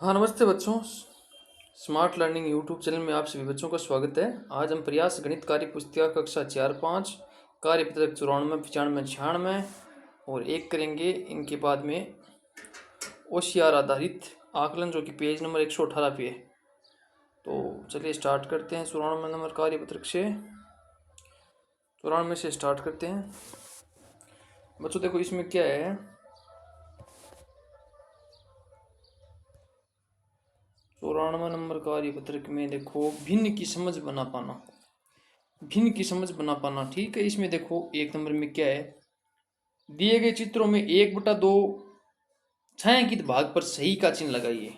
हाँ, नमस्ते बच्चों। स्मार्ट लर्निंग यूट्यूब चैनल में आप सभी बच्चों का स्वागत है। आज हम प्रयास गणित कार्य पुस्तिका कक्षा 4-5 कार्य पत्रक 94, 95, 96 और 1 करेंगे। इनके बाद में ओशियार आधारित आकलन जो कि पेज नंबर 118 पे है। तो चलिए स्टार्ट करते हैं। 94 नंबर कार्य पत्रक से 94 से स्टार्ट करते हैं। बच्चों देखो इसमें क्या है। 94 नंबर कार्य पत्रक में देखो भिन्न की समझ बना पाना। भिन्न की समझ बना पाना, ठीक है। इसमें देखो 1 नंबर में क्या है, दिए गए चित्रों में 1/2 छायांकित भाग पर सही का चिन्ह लगाइए।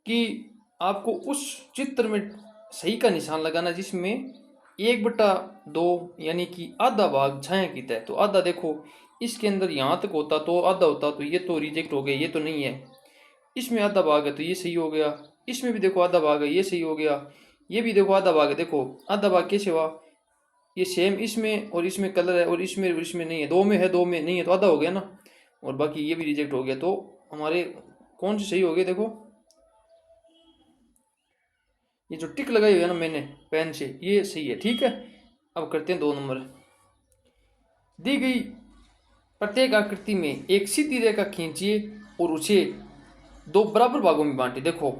कि आपको उस चित्र में सही का निशान लगाना जिसमें 1/2 यानी कि आधा भाग छायांकित है। तो आधा देखो इसके अंदर यहाँ तक होता तो आधा होता, तो ये तो रिजेक्ट हो गया, ये तो नहीं है। इसमें आधा भाग है तो ये सही हो गया। इसमें भी देखो आधा भाग है, ये सही हो गया। ये भी देखो आधा भाग है, देखो आधा भाग कैसे हुआ, ये सेम इसमें और इसमें कलर है और इसमें नहीं है, दो में है दो में नहीं है, तो आधा हो गया ना। और बाकी ये भी रिजेक्ट हो गया। तो हमारे कौन से सही हो गए, देखो ये जो टिक लगाई हुई है ना मैंने पेन से, ये सही है, ठीक है। अब करते हैं 2 नंबर। दी गई प्रत्येक आकृति में एक सीधी रेखा खींचिए और उसे 2 बराबर भागों में बांटे। देखो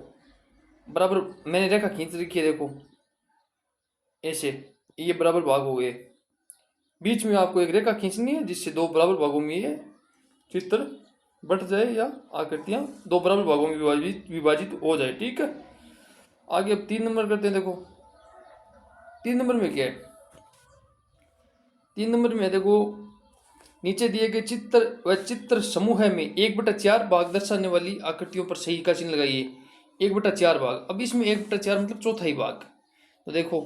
बराबर मैंने रेखा खींच रखी है, देखो ऐसे ये बराबर भाग हो गए। बीच में आपको एक रेखा खींचनी है जिससे 2 बराबर भागों में ये चित्र बट जाए या आकृतियां 2 बराबर भागों में विभाजित हो जाए, ठीक है। आगे अब 3 नंबर करते हैं। देखो 3 नंबर में क्या है, 3 नंबर में देखो नीचे दिए गए चित्र व चित्र समूह में 1/4 भाग दर्शाने वाली आकृतियों पर सही का चिन्ह लगाइए। 1/4 भाग, अब इसमें 1/4 मतलब चौथाई भाग। तो देखो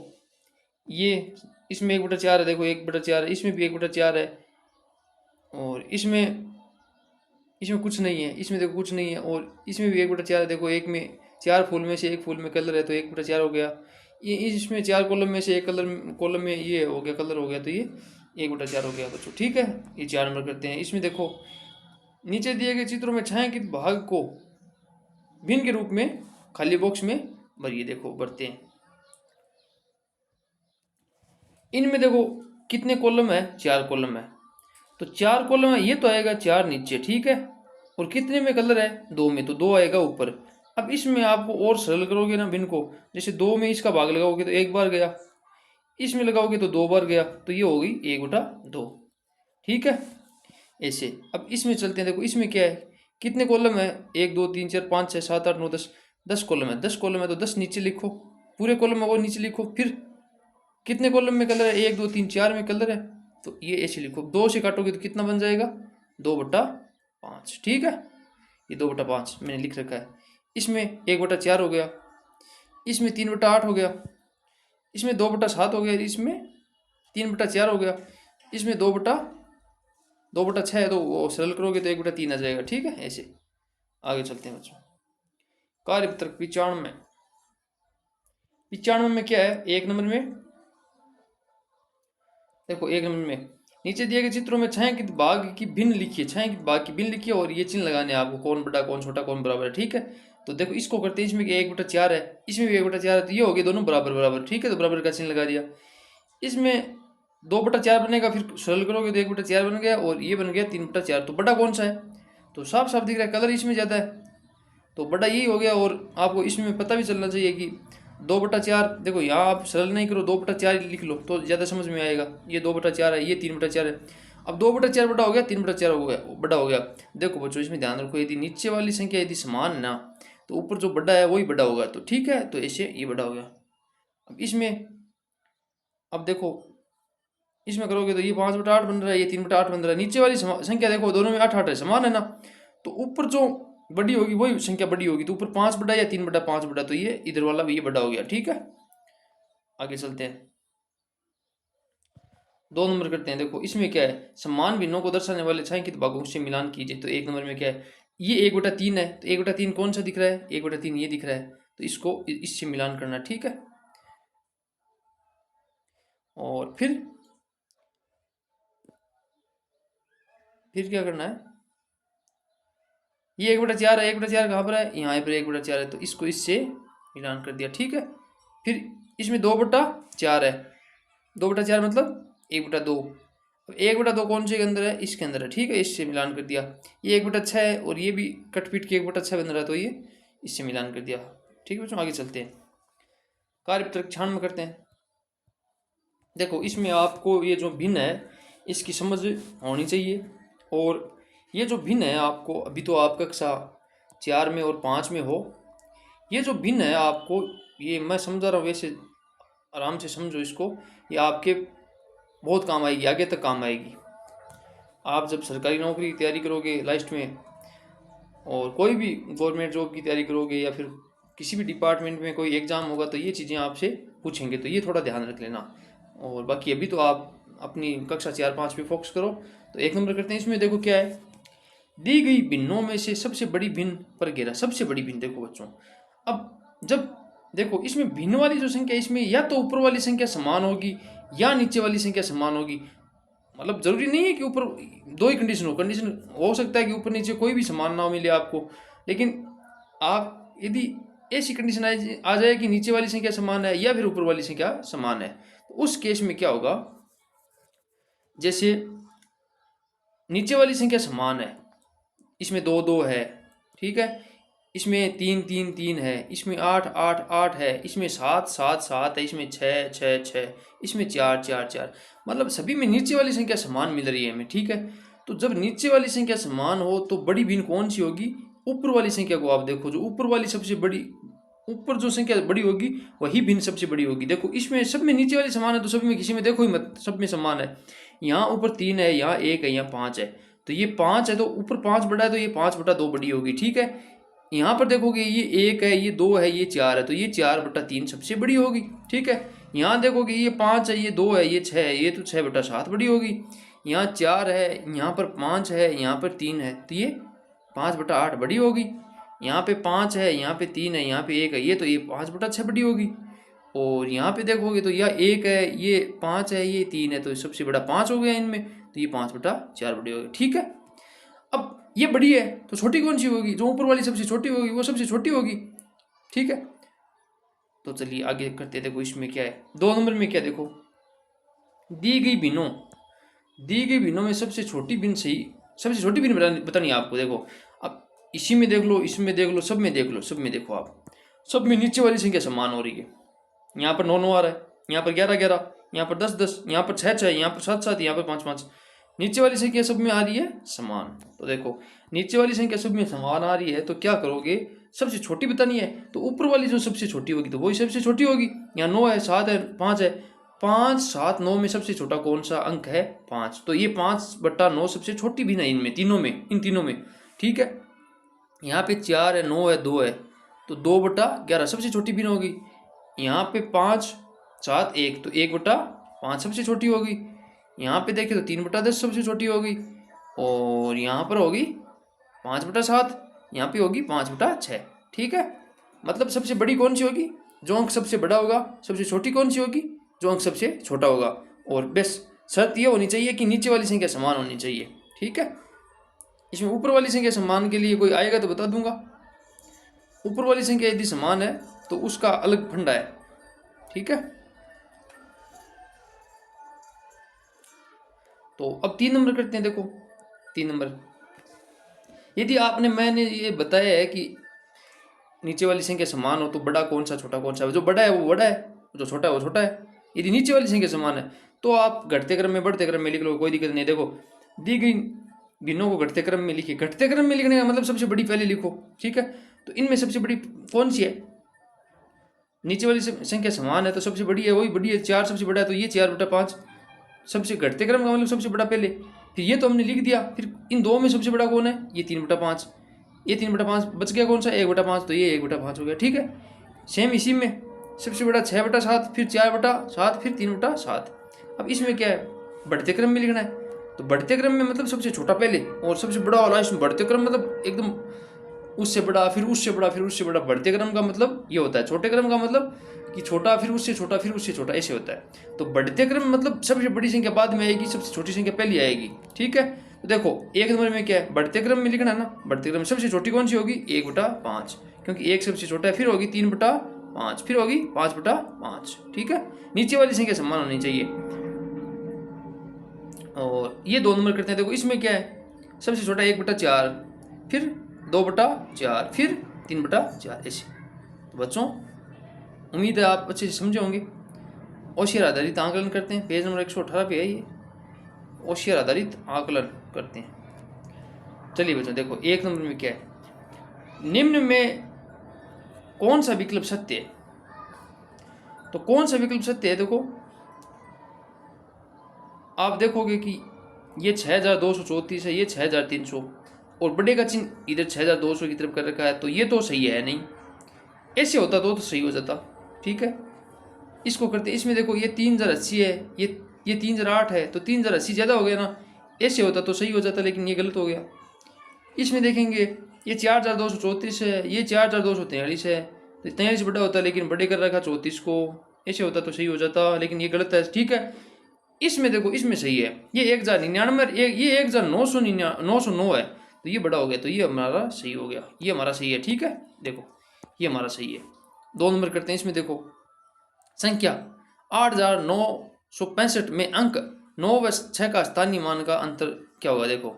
ये इसमें 1/4 है, देखो 1/4 है, इसमें भी 1/4 है और इसमें कुछ नहीं है, इसमें देखो कुछ नहीं है और इसमें भी 1/4 है। देखो एक में 4 फूल में से 1 फूल में कलर है तो 1/4 हो गया। ये इसमें 4 कॉलम में से एक कॉलम में ये हो गया, कलर हो गया, तो ये 1/4 हो गया बच्चों, ठीक है। ये 4 नंबर करते हैं। इसमें देखो नीचे दिए गए चित्रों में छायांकित भाग को भिन्न के रूप में खाली बॉक्स में भरिए। देखो भरते हैं। इनमें देखो कितने कॉलम है, 4 कॉलम है। तो 4 कॉलम है, ये तो आएगा 4 नीचे, ठीक है। और कितने में कलर है, 2 में, तो 2 आएगा ऊपर। अब इसमें आपको और सरल करोगे ना भिन्न को, जैसे 2 में इसका भाग लगाओगे तो 1 बार गया, इसमें लगाओगे तो 2 बार गया, तो ये हो गई 1/2, ठीक है। ऐसे अब इसमें चलते हैं। देखो इसमें क्या है, कितने कॉलम है, 1 2 3 4 5 6 7 8 9 10, 10 कॉलम है। 10 कॉलम है तो 10 नीचे लिखो, पूरे कॉलम में वो नीचे लिखो। फिर कितने कॉलम में कलर है, 1 2 3 4 में कलर है, तो ये ऐसे लिखो। 2 से काटोगे तो कितना बन जाएगा, 2/5, ठीक है। ये 2/5 मैंने लिख रखा है। इसमें 1/4 हो गया, इसमें 3/8 हो गया, इसमें 2/7 हो गया, इसमें 3/4 हो गया, इसमें 2/6 है, तो वो सरल करोगे तो 1/3 आ जाएगा, ठीक है। ऐसे आगे चलते हैं बच्चों। कार्यपत्रक 95, 95 में क्या है, 1 नंबर में देखो 1 नंबर में नीचे दिए गए चित्रों में छायांकित भाग की भिन्न लिखिए। छायांकित भाग की भिन्न लिखिए और ये चिन्ह लगाने हैं आपको, कौन बड़ा कौन छोटा कौन बराबर है, ठीक है। तो देखो इसको करते हैं। इसमें 1/4 है, इसमें भी 1/4 है, तो ये हो गए दोनों बराबर बराबर, ठीक है। तो बराबर का चिन्ह लगा दिया। इसमें 2/4 बनेगा, फिर सरल करोगे तो 1/4 बन गया और ये बन गया 3/4। तो बड़ा कौन सा है, तो साफ साफ दिख रहा है, कलर इसमें ज़्यादा है तो बड़ा यही हो गया। और आपको इसमें पता भी चलना चाहिए कि 2/4, देखो यहाँ आप सरल नहीं करो, 2/4 लिख लो तो ज़्यादा समझ में आएगा। ये 2/4 है, ये 3/4 है। अब 2/4 बड़ा हो गया, 3/4 हो गया, बड़ा हो गया। देखो बच्चों इसमें ध्यान रखो, यदि नीचे वाली संख्या यदि समान है ना, तो ऊपर जो बड़ा है वही बड़ा होगा, तो ठीक है। तो ऐसे ये बड़ा हो गया। अब इसमें अब देखो इसमें करोगे तो ये 5/8 बन रहा है, ये 3/8 बन रहा है। नीचे वाली संख्या देखो दोनों में 8 है, समान है ना। तो ऊपर जो बड़ी होगी वही संख्या बड़ी होगी, तो ऊपर 5 बड़ा या 3/5 बड़ा, तो ये इधर वाला भी ये बड़ा हो गया, ठीक है। आगे चलते हैं। 2 नंबर करते हैं। देखो इसमें क्या है, समान भिन्नों को दर्शाने वाले छायांकित भागों से मिलान कीजिए। तो 1 नंबर में क्या है, ये 1/3 है, तो 1/3 कौन सा दिख रहा है, 1/3 ये दिख रहा है, तो इसको इससे मिलान करना, ठीक है। और फिर क्या करना है, ये 1/4 है, 1/4 कहाँ पर है, यहाँ पर 1/4 है, तो इसको इससे मिलान कर दिया, ठीक है। फिर इसमें 2/4 है, 2/4 मतलब 1/2। अब 1/2 कौन से के अंदर है, इसके अंदर है, ठीक है, इससे मिलान कर दिया। ये 1/6 है और ये भी कट पीट के 1/6 बन रहा है, तो ये इससे मिलान कर दिया, ठीक है बच्चों। आगे चलते हैं, कार्यपत्रक 96 करते हैं। देखो इसमें आपको ये जो भिन्न है इसकी समझ होनी चाहिए, और ये जो भिन्न है आपको, अभी तो आप कक्षा 4 में और 5 में हो, ये जो भिन्न है आपको, ये मैं समझा रहा हूँ, वैसे आराम से समझो इसको, ये आपके बहुत काम आएगी, आगे तक काम आएगी। आप जब सरकारी नौकरी की तैयारी करोगे लास्ट में, और कोई भी गवर्नमेंट जॉब की तैयारी करोगे, या फिर किसी भी डिपार्टमेंट में कोई एग्ज़ाम होगा, तो ये चीज़ें आपसे पूछेंगे, तो ये थोड़ा ध्यान रख लेना। और बाकी अभी तो आप अपनी कक्षा 4-5 पे फोकस करो। तो 1 नंबर करते हैं। इसमें देखो क्या है, दी गई भिन्नों में से सबसे बड़ी भिन्न पर घेरा, सबसे बड़ी भिन्न। देखो बच्चों, अब जब देखो इसमें भिन्न वाली जो संख्या, इसमें या तो ऊपर वाली संख्या समान होगी या नीचे वाली संख्या समान होगी। मतलब जरूरी नहीं है कि ऊपर, दो ही कंडीशन हो सकता है कि ऊपर नीचे कोई भी समान ना मिले आपको, लेकिन आप यदि ऐसी कंडीशन आ जाए कि नीचे वाली संख्या समान है या फिर ऊपर वाली संख्या समान है, तो उस केस में क्या होगा, जैसे नीचे वाली संख्या समान है, इसमें 2-2 है, ठीक है, इसमें 3-3-3 है, इसमें 8-8-8 है, इसमें 7-7-7 है, इसमें 6-6-6, इसमें 4-4-4, मतलब सभी में नीचे वाली संख्या समान मिल रही है हमें, ठीक है। तो जब नीचे वाली संख्या समान हो तो बड़ी भिन्न कौन सी होगी, ऊपर वाली संख्या को आप देखो, जो ऊपर वाली सबसे बड़ी, ऊपर जो संख्या बड़ी होगी वही भिन्न सबसे बड़ी होगी। देखो इसमें सब में नीचे वाली समान है, तो सब में किसी में देखो ही मत, सब में समान है। यहाँ ऊपर 3 है, यहाँ 1 है, यहाँ 5 है, तो ये 5 है, तो ऊपर 5 बड़ा है, तो ये 5/2 बड़ी होगी, ठीक है। यहाँ पर देखोगे ये 1 है, ये 2 है, ये 4 है, तो ये 4/3 सबसे बड़ी होगी, ठीक है। यहाँ देखोगे ये 5 है, ये 2 है, ये 6 है, ये तो 6/7 बड़ी होगी। यहाँ 4 है, यहाँ पर 5 है, यहाँ पर 3 है, तो ये 5/8 बड़ी होगी। यहाँ पे 5 है, यहाँ पे 3 है, यहाँ पे 1 है, ये तो ये 5/6 बड़ी होगी। और यहाँ पे देखोगे तो यह 1 है, ये 5 है, ये 3 है, तो सबसे बड़ा 5 हो गया इनमें, तो ये 5/4 बड़ी होगी, ठीक है। अब ये बड़ी है तो छोटी कौन सी होगी, जो ऊपर वाली सबसे छोटी होगी वो सबसे छोटी होगी, ठीक है। तो चलिए आगे करते हैं। देखो इसमें क्या है, 2 नंबर में क्या, देखो दी गई भिन्नों में सबसे छोटी भिन्न सही, सबसे छोटी भिन्न बतानी है आपको। देखो अब इसी में देख लो, इसमें देख लो, सब में देख लो, सब में देखो आप, सब में नीचे वाली संख्या समान हो रही है। यहाँ पर 9-9 आ रहा है, यहाँ पर 11-11, यहाँ पर 10-10, यहाँ पर 6-6, यहाँ पर 7-7, यहाँ पर 5-5, नीचे वाली संख्या सब में आ रही है समान। तो देखो नीचे वाली संख्या सब में समान आ रही है, तो क्या करोगे, सबसे छोटी बतानी है, तो ऊपर वाली जो सबसे छोटी होगी तो वही सबसे छोटी होगी। यहाँ 9 है, 7 है, 5 है, 5, 7, 9 में सबसे छोटा कौन सा अंक है, 5, तो ये 5/9 सबसे छोटी भी नहीं इनमें तीनों में, इन तीनों में, ठीक है। यहाँ पे 4 है, 9 है, 2 है, तो 2/11 सबसे छोटी भी ना होगी। यहाँ पे 5, 7, 1, तो 1/5 सबसे छोटी होगी। यहाँ पे देखें तो 3/10 सबसे छोटी होगी, और यहाँ पर होगी 5/7, यहाँ पे होगी 5/6, ठीक है। मतलब सबसे बड़ी कौन सी होगी, जो अंक सबसे बड़ा होगा, सबसे छोटी कौन सी होगी, जो अंक सबसे छोटा होगा। और बस शर्त ये होनी चाहिए कि नीचे वाली संख्या समान होनी चाहिए, ठीक है। इसमें ऊपर वाली संख्या समान के लिए कोई आएगा तो बता दूंगा। ऊपर वाली संख्या यदि समान है तो उसका अलग फंडा है, ठीक है। तो अब 3 नंबर करते हैं। देखो 3 नंबर, यदि मैंने ये बताया है कि नीचे वाली संख्या समान हो तो बड़ा कौन सा छोटा कौन सा, जो बड़ा है वो बड़ा है, जो छोटा है वो छोटा है। यदि नीचे वाली संख्या समान है तो आप घटते क्रम में बढ़ते क्रम में लिख लो, कोई दिक्कत नहीं। देखो दी गई भिन्नों को घटते क्रम में लिखिए, घटते क्रम में लिखने का मतलब सबसे बड़ी पहले लिखो, ठीक है। तो इनमें सबसे बड़ी कौन सी है, नीचे वाली संख्या समान है तो सबसे बड़ी है वही बड़ी है, 4 सबसे बड़ा है, तो ये 4/5 सबसे घटते क्रम का मतलब सबसे बड़ा पहले। फिर ये तो हमने लिख दिया, फिर इन दो में सबसे बड़ा कौन है, ये 3/5, ये 3/5 बच गया कौन सा, 1/5, तो ये 1/5 हो गया, ठीक है। सेम इसी में सबसे बड़ा 6/7, फिर 4/7, फिर 3/7। अब इसमें क्या है, बढ़ते क्रम में लिखना है, तो बढ़ते क्रम में मतलब सबसे छोटा पहले और सबसे बड़ा वाला, इसमें बढ़ते क्रम मतलब एकदम उससे बड़ा, फिर उससे बड़ा, फिर उससे बड़ा। बढ़ते क्रम का मतलब ये होता है, छोटे क्रम का मतलब कि छोटा, फिर उससे छोटा, फिर उससे छोटा, ऐसे होता है। तो बढ़ते क्रम मतलब सबसे बड़ी संख्या बाद में आएगी, सबसे छोटी संख्या पहले आएगी, ठीक है। तो देखो एक नंबर में क्या है, बढ़ते क्रम में लिखना है ना, बढ़ते क्रम में सबसे छोटी कौन सी होगी, 1/5, क्योंकि 1 सबसे छोटा है, फिर होगी 3/5, फिर होगी 5/5, ठीक है। नीचे वाली संख्या समान होनी चाहिए। और ये 2 नंबर करते हैं, देखो इसमें क्या है, सबसे छोटा 1/4, फिर 2/4, फिर 3/4 ऐसे। तो बच्चों उम्मीद है आप अच्छे से समझे होंगे। होशियार आधारित आकलन करते हैं, पेज नंबर 118 पे है ये, होशियार आधारित आकलन करते हैं। चलिए बच्चों देखो 1 नंबर में क्या है, निम्न में कौन सा विकल्प सत्य है। तो कौन सा विकल्प सत्य है, देखो आप देखोगे कि ये 6234 है, ये 6300, और बड़े का चिन्ह इधर 6200 की तरफ कर रखा है, तो ये तो सही है नहीं। ऐसे होता तो सही हो जाता, ठीक है। इसको करते, इसमें देखो ये 3080 है, ये 3008 है, तो 3080 ज़्यादा हो गया ना, ऐसे होता तो सही हो जाता, लेकिन ये गलत हो गया। इसमें देखेंगे ये 4234 है, ये 4243 है, तो 43 बड़ा होता, लेकिन बड़े कर रखा 34 को, ऐसे होता तो सही हो जाता, लेकिन ये गलत है, ठीक है। इसमें देखो इसमें सही है, ये 1099, ये 1909 है, तो ये बड़ा हो गया, तो ये हमारा सही हो गया, ये हमारा सही है, ठीक है। देखो ये हमारा सही है। 2 नंबर करते हैं, इसमें देखो संख्या 8965 में अंक 9 व 6 का स्थानीय मान का अंतर क्या होगा। देखो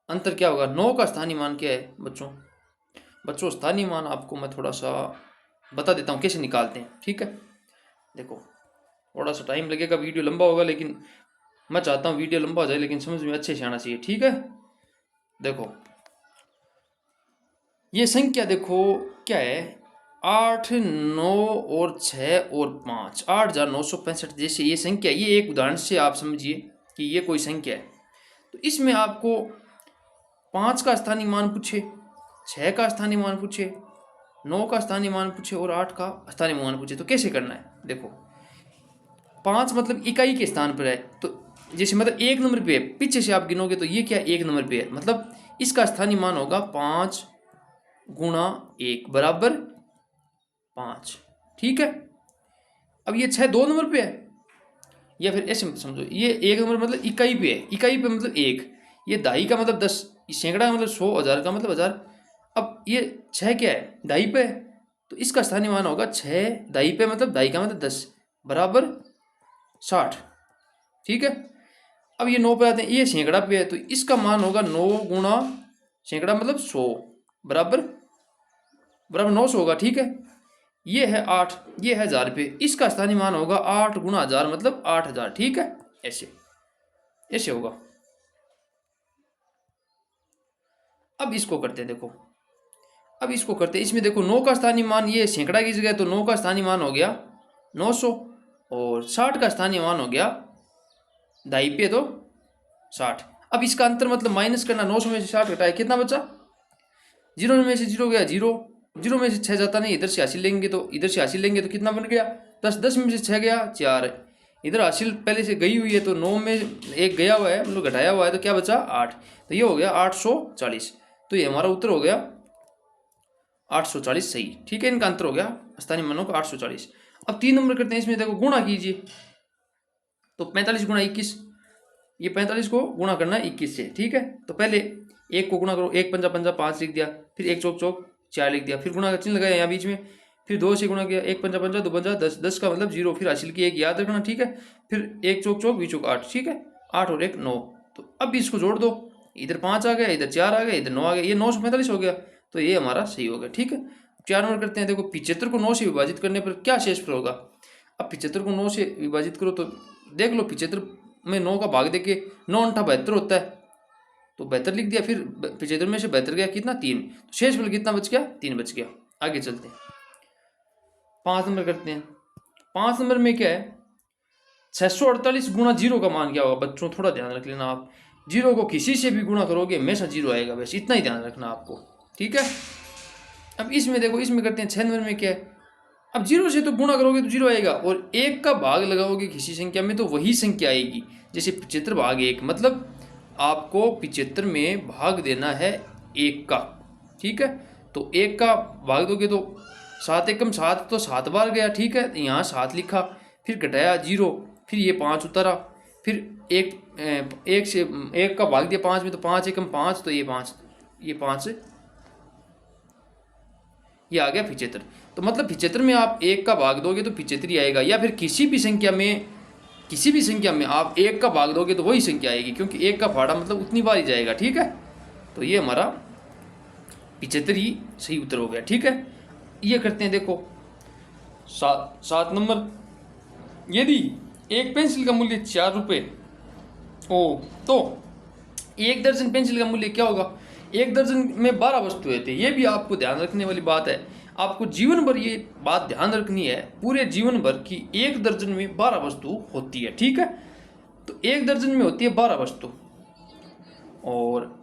अंतर क्या होगा, 9 का स्थानीय मान क्या है बच्चों स्थानीय मान आपको मैं थोड़ा सा बता देता हूँ कैसे निकालते हैं, ठीक है। देखो थोड़ा सा टाइम लगेगा, वीडियो लंबा होगा, लेकिन मैं चाहता हूँ वीडियो लंबा हो जाए लेकिन समझ में अच्छे से आना चाहिए, ठीक है। देखो ये संख्या देखो क्या है, 8, 9 और 6 और 5, 8965 जैसे ये संख्या, ये एक उदाहरण से आप समझिए कि ये कोई संख्या है। तो इसमें आपको 5 का स्थानीय मान पूछे, 6 का स्थानीय मान पूछे, 9 का स्थानीय मान पूछे और 8 का स्थानीय मान पूछे, तो कैसे करना है। देखो 5 मतलब इकाई के स्थान पर है, तो जैसे मतलब 1 नंबर पे है, पीछे से आप गिनोगे तो ये क्या 1 नंबर पे है, मतलब इसका स्थानीय मान होगा 5 गुणा 1 बराबर 5, ठीक है। अब ये 6 2 नंबर पे है, या फिर ऐसे समझो ये 1 नंबर मतलब इकाई पे है, इकाई पे मतलब 1, ये दाई का मतलब 10, सैकड़ा मतलब 100, हजार का मतलब 1000। अब ये 6 क्या है, दाई पे है, तो इसका स्थानीय मान होगा 6 दाई पे, मतलब दाई का मतलब 10 बराबर 60, ठीक है। अब ये 9 पे आते हैं, ये सैकड़ा पे है, तो इसका मान होगा 9 गुणा सैकड़ा मतलब 100 बराबर 900 होगा, ठीक है। ये है 8, ये है 1000 पे, इसका स्थानीय मान होगा 8 गुणा 1000 मतलब 8000, ठीक है। ऐसे होगा। अब इसको करते हैं, देखो अब इसको करते हैं, इसमें देखो 9 का स्थानीय मान, ये सैकड़ा की जगह, तो 9 का स्थानीय मान हो गया 900, और 60 का स्थानीय मान हो गया दाई पे तो 60। अब इसका अंतर मतलब माइनस करना, 900 में से 60 घटाए कितना बचा, 0 में से 0 गया 0, 0 में से 6 जाता नहीं, इधर से हासिल लेंगे तो इधर से हासिल लेंगे तो कितना बन गया 10, 10 में से 6 गया 4, इधर हासिल पहले से गई हुई है, तो 9 में 1 गया हुआ है मतलब घटाया हुआ है, तो क्या बचा 8, तो ये हो गया 840, तो ये हमारा उत्तर हो गया 840 सही, ठीक है। इनका अंतर हो गया स्थानीय मानों का 840। अब 3 नंबर करते हैं, इसमें देखो गुणा कीजिए, तो 45 गुणा 21, ये 45 को गुणा करना है 21 से, ठीक है। तो पहले 1 को गुणा करो, 1 पंजा पंजा 5 लिख दिया, फिर 1 चौक चौक 4 लिख दिया, फिर गुणा का चिन्ह लगाया यहाँ बीच में, फिर 2 से गुणा किया, 1 पंजा पंजा 2 पंजा 10, 10 का मतलब 0, फिर हासिल किया 1 याद रखना, ठीक है। फिर 1 चौक चौक 20 चौक 8, ठीक है, 8 और 1 9, तो अब भी इसको जोड़ दो, इधर 5 आ गया, इधर 4 आ गया, इधर 9 आ गया, ये 945 हो गया, तो ये हमारा सही हो गया, ठीक है। 4 नंबर करते हैं, देखो 75 को 9 से विभाजित करने पर क्या शेषफल होगा। अब 75 को 9 से विभाजित करो तो देख लो 75 में 9 का भाग देके 9 8 72 होता है, तो 72 लिख दिया, फिर 75 में से 72 गया कितना 3, तो शेषफल कितना बच गया 3 बच गया। आगे चलते हैं, 5 नंबर करते हैं। 5 नंबर में क्या है, 648 गुणा 0 का मान क्या होगा। बच्चों थोड़ा ध्यान रख लेना, आप 0 को किसी से भी गुणा करोगे हमेशा 0 आएगा, बस इतना ही ध्यान रखना आपको, ठीक है। अब इसमें देखो, इसमें करते हैं 6 नंबर में क्या है, अब 0 से तो गुणा करोगे तो 0 आएगा, और 1 का भाग लगाओगे किसी संख्या में तो वही संख्या आएगी। जैसे 75 भाग 1, मतलब आपको 75 में भाग देना है 1 का, ठीक है। तो 1 का भाग दोगे तो 7 एकम 7, तो 7 बार गया, ठीक है, यहाँ 7 लिखा, फिर घटाया 0, फिर ये 5 उतारा, फिर एक से एक का भाग दिया 5 में, तो 5 एकम 5, तो ये 5 ये आ गया 75। तो मतलब 75 में आप एक का भाग दोगे तो 75 ही आएगा। या फिर किसी भी संख्या में आप एक का भाग दोगे तो वही संख्या आएगी, क्योंकि एक का फाड़ा मतलब उतनी बार ही जाएगा। ठीक है, तो ये हमारा 75 ही सही उत्तर हो गया। ठीक है, ये करते हैं। देखो 7 नंबर, यदि एक पेंसिल का मूल्य 4 रुपये हो तो 1 दर्जन पेंसिल का मूल्य क्या होगा। 1 दर्जन में 12 वस्तुएं थे। ये भी आपको ध्यान रखने वाली बात है। आपको जीवन भर ये बात ध्यान रखनी है, पूरे जीवन भर की 1 दर्जन में 12 वस्तु होती है। ठीक है, तो 1 दर्जन में होती है 12 वस्तु, और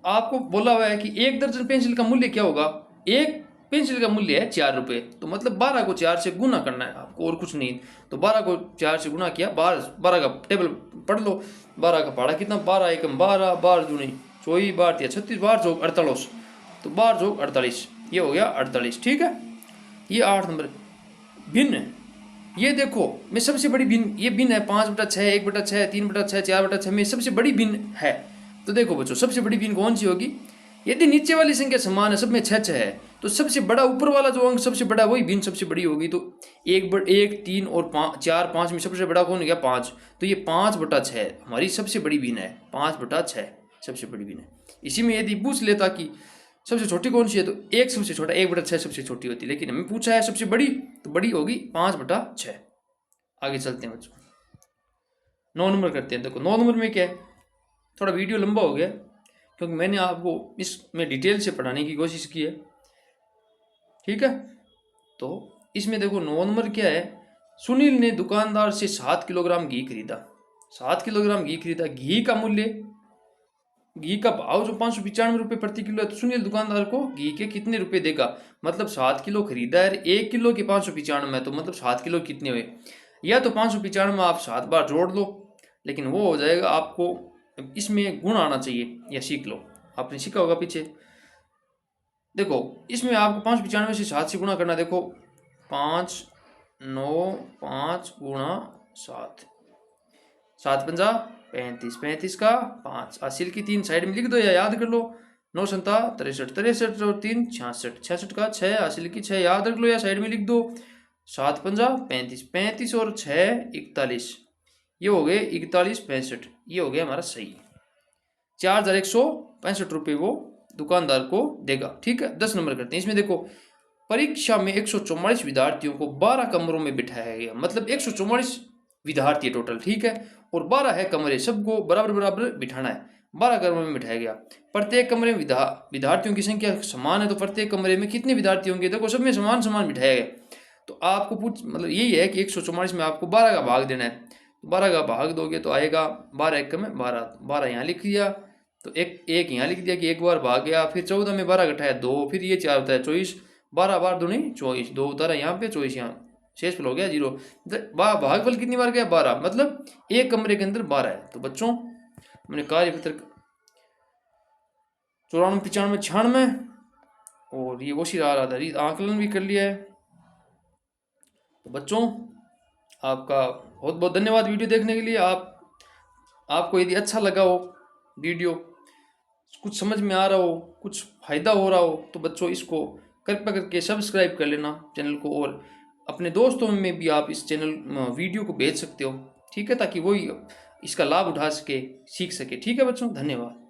आपको बोला हुआ है कि 1 दर्जन पेंसिल का मूल्य क्या होगा। एक पेंसिल का मूल्य है 4 रुपये, तो मतलब 12 को 4 से गुना करना है आपको, और कुछ नहीं। तो 12 को 4 से गुना किया, 12 का टेबल पढ़ लो। 12 का पढ़ा कितना, 12 एकम 12, 12 दूनी 24, 12 तिया 36, 12 चौक 48, तो 12 चौक 48, ये हो गया 48। ठीक है, ये 8 नंबर भिन्न। ये देखो मैं सबसे बड़ी भिन्न, ये भिन्न है 5/6, 1/6, 3/6, 4/6 में सबसे बड़ी भिन्न है। तो देखो बच्चों, सबसे बड़ी भिन्न कौन सी होगी। यदि नीचे वाली संख्या समान है, सब में 6 है, तो सबसे बड़ा ऊपर वाला जो अंक सबसे बड़ा वही भिन्न सबसे बड़ी होगी। तो 1, 3 और 4, 5 में सबसे बड़ा कौन हो गया 5, तो ये 5/6 हमारी सबसे बड़ी भिन्न है। 5/6 सबसे बड़ी भिन्न है। इसी में यदि पूछ लेता कि सबसे छोटी कौन सी है, तो 1 सबसे छोटा, 1/6 सबसे छोटी होती है, लेकिन हमें पूछा है सबसे बड़ी, तो बड़ी होगी 5/6। आगे चलते हैं बच्चों, 9 नंबर करते हैं। देखो 9 नंबर में क्या है, थोड़ा वीडियो लंबा हो गया क्योंकि मैंने आपको इसमें डिटेल से पढ़ाने की कोशिश की है। ठीक है, तो इसमें देखो 9 नंबर क्या है। सुनील ने दुकानदार से 7 किलोग्राम घी खरीदा। 7 किलोग्राम घी खरीदा। घी का भाव जो 595 रुपये प्रति किलो है, तो सुनील दुकानदार को घी के कितने रुपए देगा। मतलब 7 किलो खरीदा है, 1 किलो के 595 है, तो मतलब 7 किलो कितने हुए। या तो 595 आप 7 बार जोड़ लो, लेकिन वो हो जाएगा, आपको इसमें गुण आना चाहिए, या सीख लो, आपने सीखा होगा पीछे। देखो इसमें आपको 595 से 7 से गुणा करना। देखो 5, 9, 5 गुणा 7, 7 पंजा 35, 35 का 5, हासिल की 3 साइड में लिख दो या याद कर लो। 9 संता 63, 63 और 3 66, 66 का 6, हासिल की 6 याद रख लो या साइड में लिख दो। 7 पंजा 35, 35 और 6 41, ये हो गए 41, 65, ये हो गया हमारा सही। 4165 रुपये वो दुकानदार को देगा। ठीक है, 10 नंबर करते हैं। इसमें देखो परीक्षा में 144 विद्यार्थियों को 12 कमरों में बिठाया गया। मतलब 144 विद्यार्थी टोटल। ठीक है, और 12 है कमरे, सबको बराबर बराबर बिठाना है। 12 कमरों में बिठाया गया। प्रत्येक कमरे में विद्यार्थियों की संख्या समान है, तो प्रत्येक कमरे में कितने विद्यार्थी होंगे। देखो सब में समान समान बिठाया गया। तो आपको मतलब यही है कि 144 में आपको 12 का भाग देना है। 12 का भाग दोगे तो आएगा 12 एकम में 12, 12 यहाँ लिख दिया, तो एक यहाँ लिख दिया कि एक बार भाग गया। फिर 14 में 12 घटाया 2, फिर ये 4 होता है 24, 12 बार दूनी 24, 2 उतारा यहाँ पे 24, यहाँ शेषफल हो गया 0। भागफल कितनी बार गया 12, मतलब एक कमरे के अंदर 12 है। तो बच्चों मैंने कार्यपत्र 94, 95, 96 और ये होशियार आधारित आकलन भी कर लिया है। तो बच्चों आपका बहुत बहुत धन्यवाद वीडियो देखने के लिए। आपको यदि अच्छा लगा हो वीडियो, कुछ समझ में आ रहा हो, कुछ फ़ायदा हो रहा हो, तो बच्चों इसको कृपया करके सब्सक्राइब कर लेना चैनल को, और अपने दोस्तों में भी आप इस चैनल वीडियो को भेज सकते हो। ठीक है, ताकि वही इसका लाभ उठा सके, सीख सके। ठीक है बच्चों, धन्यवाद।